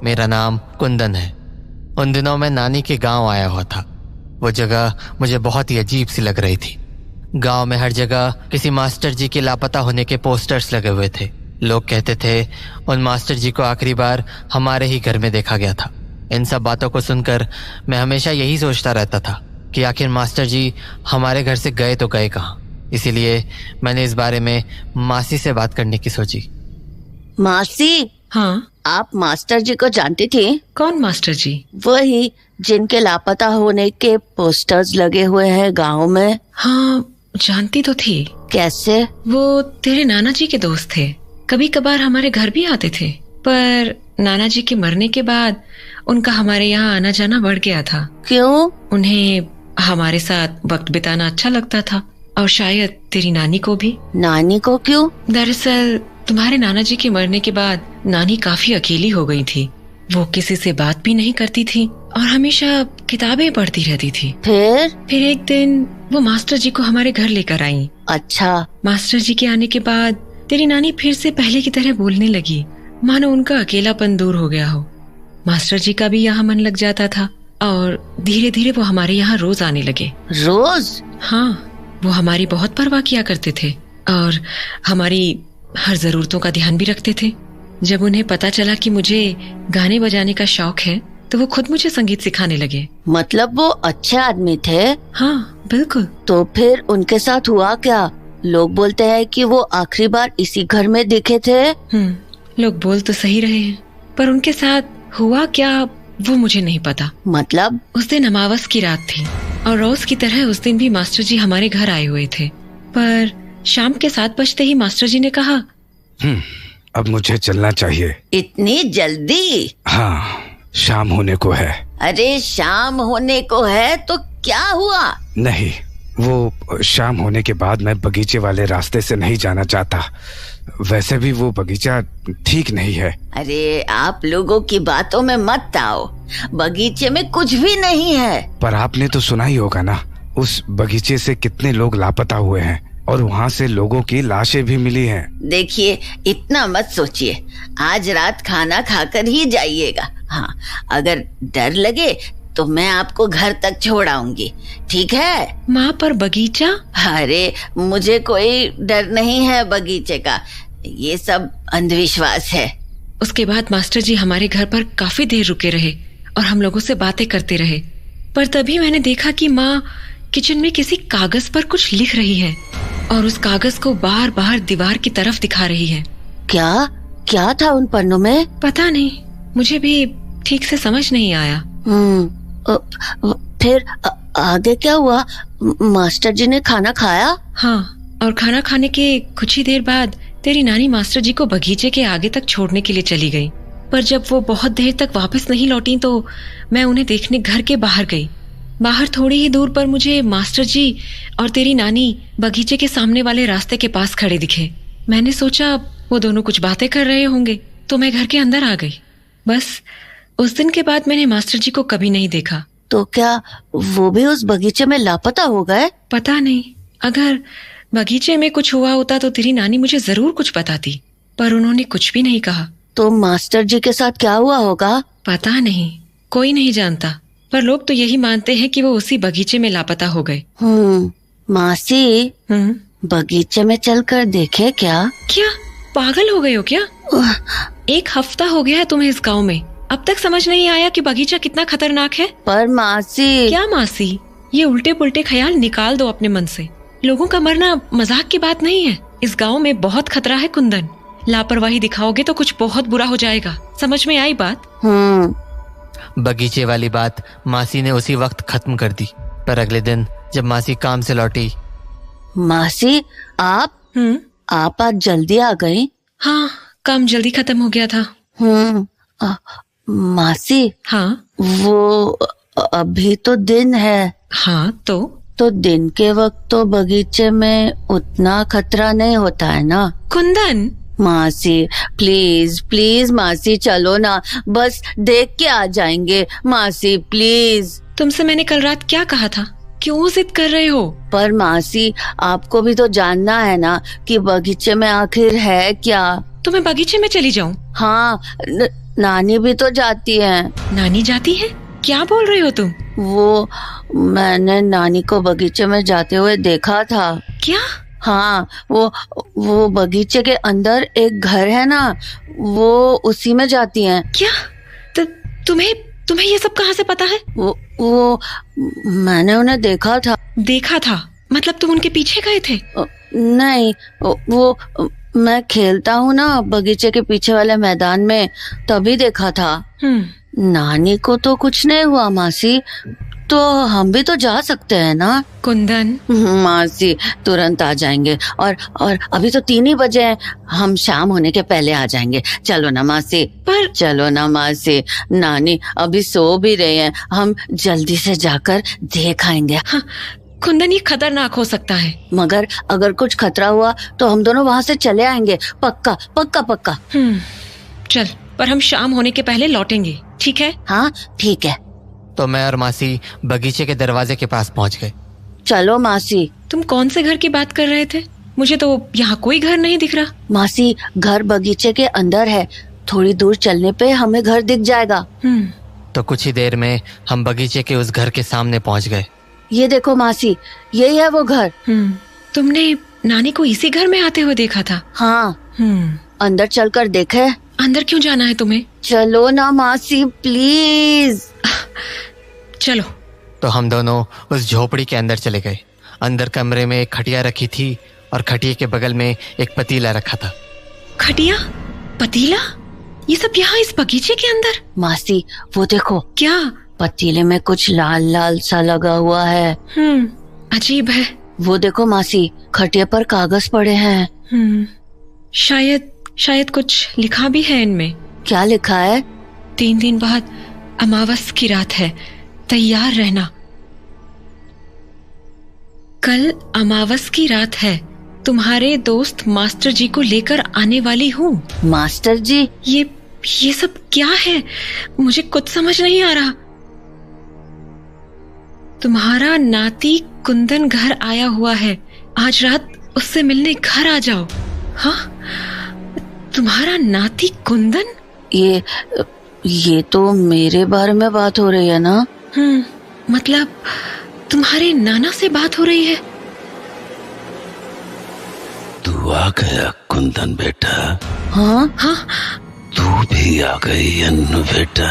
मेरा नाम कुंदन है। उन दिनों मैं नानी के गांव आया हुआ था। वो जगह मुझे बहुत ही अजीब सी लग रही थी। गांव में हर जगह किसी मास्टर जी के लापता होने के पोस्टर्स लगे हुए थे। लोग कहते थे उन मास्टर जी को आखिरी बार हमारे ही घर में देखा गया था। इन सब बातों को सुनकर मैं हमेशा यही सोचता रहता था कि आखिर मास्टर जी हमारे घर से गए तो गए कहाँ। इसीलिए मैंने इस बारे में मासी से बात करने की सोची। मासी, हाँ, आप मास्टर जी को जानती थी? कौन मास्टर जी? वही जिनके लापता होने के पोस्टर्स लगे हुए हैं गांव में। हाँ, जानती तो थी। कैसे? वो तेरे नाना जी के दोस्त थे। कभी कभार हमारे घर भी आते थे, पर नाना जी के मरने के बाद उनका हमारे यहाँ आना जाना बढ़ गया था। क्यों? उन्हें हमारे साथ वक्त बिताना अच्छा लगता था, और शायद तेरी नानी को भी। नानी को क्यों? दरअसल तुम्हारे नाना जी के मरने के बाद नानी काफी अकेली हो गई थी। वो किसी से बात भी नहीं करती थी और हमेशा किताबें पढ़ती रहती थी। फिर एक दिन वो मास्टर जी को हमारे घर लेकर आई। अच्छा। मास्टर जी के आने के बाद तेरी नानी फिर से पहले की तरह बोलने लगी, मानो उनका अकेलापन दूर हो गया हो। मास्टर जी का भी यहाँ मन लग जाता था और धीरे धीरे वो हमारे यहाँ रोज आने लगे। रोज? हाँ, वो हमारी बहुत परवाह किया करते थे और हमारी हर जरूरतों का ध्यान भी रखते थे। जब उन्हें पता चला कि मुझे गाने बजाने का शौक है तो वो खुद मुझे संगीत सिखाने लगे। मतलब वो अच्छे आदमी थे? हाँ, बिल्कुल। तो फिर उनके साथ हुआ क्या? लोग बोलते हैं कि वो आखिरी बार इसी घर में दिखे थे। लोग बोल तो सही रहे हैं, पर उनके साथ हुआ क्या वो मुझे नहीं पता। मतलब? उस दिन अमावस की रात थी और रोज की तरह उस दिन भी मास्टर जी हमारे घर आए हुए थे, पर शाम के 7 बजते ही मास्टर जी ने कहा, अब मुझे चलना चाहिए। इतनी जल्दी? हाँ, शाम होने को है। अरे शाम होने को है तो क्या हुआ? नहीं, वो शाम होने के बाद मैं बगीचे वाले रास्ते से नहीं जाना चाहता। वैसे भी वो बगीचा ठीक नहीं है। अरे आप लोगों की बातों में मत आओ, बगीचे में कुछ भी नहीं है। पर आपने तो सुना ही होगा ना, उस बगीचे से कितने लोग लापता हुए हैं और वहाँ से लोगों की लाशें भी मिली हैं। देखिए, इतना मत सोचिए, आज रात खाना खाकर ही जाइएगा। हाँ, अगर डर लगे तो मैं आपको घर तक छोड़ आऊंगी, ठीक है? माँ, पर बगीचा? अरे मुझे कोई डर नहीं है बगीचे का, ये सब अंधविश्वास है। उसके बाद मास्टर जी हमारे घर पर काफी देर रुके रहे और हम लोगों से बातें करते रहे, पर तभी मैंने देखा कि माँ किचन में किसी कागज पर कुछ लिख रही है और उस कागज को बार बार दीवार की तरफ दिखा रही है। क्या था उन पन्नों में? पता नहीं, मुझे भी ठीक से समझ नहीं आया। फिर आगे क्या हुआ? मास्टर जी ने खाना खाया? हाँ, और खाना खाने के कुछ ही देर बाद तेरी नानी मास्टर जी को बगीचे के आगे तक छोड़ने के लिए चली गई, पर जब वो बहुत देर तक वापस नहीं लौटी तो मैं उन्हें देखने घर के बाहर गई। बाहर थोड़ी ही दूर पर मुझे मास्टर जी और तेरी नानी बगीचे के सामने वाले रास्ते के पास खड़े दिखे। मैंने सोचा वो दोनों कुछ बातें कर रहे होंगे तो मैं घर के अंदर आ गई। बस उस दिन के बाद मैंने मास्टर जी को कभी नहीं देखा। तो क्या वो भी उस बगीचे में लापता हो गए? पता नहीं, अगर बगीचे में कुछ हुआ होता तो तेरी नानी मुझे जरूर कुछ बताती, पर उन्होंने कुछ भी नहीं कहा। तो मास्टर जी के साथ क्या हुआ होगा? पता नहीं, कोई नहीं जानता, पर लोग तो यही मानते हैं कि वो उसी बगीचे में लापता हो गए। मासी, बगीचे में चलकर देखे क्या? क्या पागल हो गए हो क्या? 1 हफ्ता हो गया है तुम्हें इस गांव में, अब तक समझ नहीं आया कि बगीचा कितना खतरनाक है? पर मासी। क्या मासी? ये उल्टे पुल्टे ख्याल निकाल दो अपने मन से। लोगों का मरना मजाक की बात नहीं है। इस गांव में बहुत खतरा है कुंदन, लापरवाही दिखाओगे तो कुछ बहुत बुरा हो जाएगा। समझ में आई बात? बगीचे वाली बात मासी ने उसी वक्त खत्म कर दी, पर अगले दिन जब मासी काम से लौटी। मासी, आप आज जल्दी आ गई? हाँ, काम जल्दी खत्म हो गया था। मासी। हाँ? वो अभी तो दिन है। हाँ, तो दिन के वक्त तो बगीचे में उतना खतरा नहीं होता है ना? कुंदन। मासी प्लीज प्लीज मासी, चलो ना, बस देख के आ जाएंगे। मासी प्लीज। तुमसे मैंने कल रात क्या कहा था? क्यों जिद कर रहे हो? पर मासी, आपको भी तो जानना है ना कि बगीचे में आखिर है क्या। तो मैं बगीचे में चली जाऊं? हाँ, नानी भी तो जाती है। नानी जाती है? क्या बोल रहे हो तुम? वो मैंने नानी को बगीचे में जाते हुए देखा था। क्या? हाँ, वो बगीचे के अंदर एक घर है ना, वो उसी में जाती हैं। क्या? तुम्हें ये सब कहाँ से पता है? वो मैंने उन्हें देखा था। देखा था मतलब तुम उनके पीछे गए थे? नहीं, वो मैं खेलता हूँ ना बगीचे के पीछे वाले मैदान में, तभी देखा था। नानी को तो कुछ नहीं हुआ मासी, तो हम भी तो जा सकते हैं ना? कुंदन। मासी तुरंत आ जाएंगे, और अभी तो 3 ही बजे हैं, हम शाम होने के पहले आ जाएंगे। चलो ना मासी। पर चलो ना मासी, नानी अभी सो भी रहे हैं, हम जल्दी से जाकर देख आएंगे। हाँ, कुंदन ये खतरनाक हो सकता है। मगर अगर कुछ खतरा हुआ तो हम दोनों वहाँ से चले आएंगे, पक्का पक्का पक्का। चल, पर हम शाम होने के पहले लौटेंगे, ठीक है? हाँ ठीक है। तो मैं और मासी बगीचे के दरवाजे के पास पहुंच गए। चलो मासी। तुम कौन से घर की बात कर रहे थे? मुझे तो यहाँ कोई घर नहीं दिख रहा। मासी, घर बगीचे के अंदर है, थोड़ी दूर चलने पे हमें घर दिख जाएगा। तो कुछ ही देर में हम बगीचे के उस घर के सामने पहुंच गए। ये देखो मासी, यही है वो घर। तुमने नानी को इसी घर में आते हुए देखा था? हाँ। अंदर चलकर देखे? अंदर क्यों जाना है तुम्हें? चलो ना मासी प्लीज। चलो। तो हम दोनों उस झोपड़ी के अंदर चले गए। अंदर कमरे में एक खटिया रखी थी और खटिया के बगल में एक पतीला रखा था। खटिया? पतीला? ये सब यहाँ इस बगीचे के अंदर? मासी वो देखो। क्या? पतीले में कुछ लाल लाल सा लगा हुआ है। अजीब है। वो देखो मासी, खटिया पर कागज पड़े हैं। शायद कुछ लिखा भी है इनमें। क्या लिखा है? 3 दिन बाद अमावस की रात है, तैयार रहना। कल अमावस की रात है, तुम्हारे दोस्त मास्टर जी को लेकर आने वाली हूँ। मास्टर जी? ये सब क्या है? मुझे कुछ समझ नहीं आ रहा। तुम्हारा नाती कुंदन घर आया हुआ है, आज रात उससे मिलने घर आ जाओ। हाँ, तुम्हारा नाती कुंदन? ये तो मेरे बारे में बात हो रही है ना? मतलब तुम्हारे नाना से बात हो रही है? तू आ गया कुंदन बेटा? हाँ। हाँ। तू भी आ गई अन्नू बेटा?